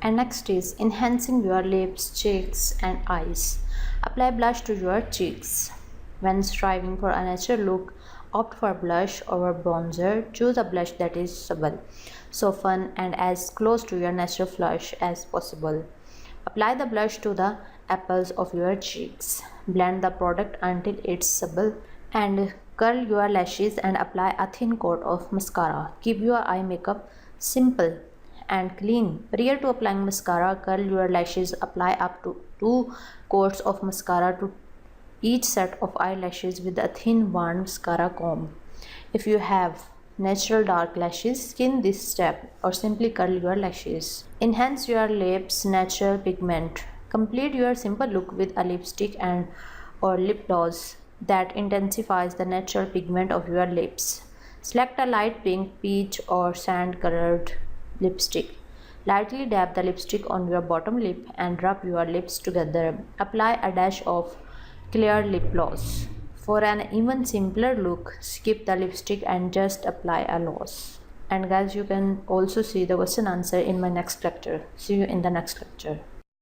And next is enhancing your lips, cheeks, and eyes. Apply blush to your cheeks. When striving for a natural look, opt for blush over bronzer. Choose a blush that is subtle, soften, and as close to your natural flush as possible. Apply the blush to the apples of your cheeks. Blend the product until it's supple and curl your lashes and apply a thin coat of mascara. Keep your eye makeup simple and clean. Prior to applying mascara, curl your lashes. Apply up to 2 coats of mascara to each set of eyelashes with a thin worn mascara comb. If you have natural dark lashes, skin this step or simply curl your lashes. Enhance your lips' natural pigment. Complete your simple look with a lipstick and or lip gloss that intensifies the natural pigment of your lips. Select a light pink, peach, or sand colored lipstick. Lightly dab the lipstick on your bottom lip and rub your lips together. Apply a dash of clear lip gloss. For an even simpler look, skip the lipstick and just apply a gloss. And guys, you can also see the question answer in my next lecture. See you in the next lecture.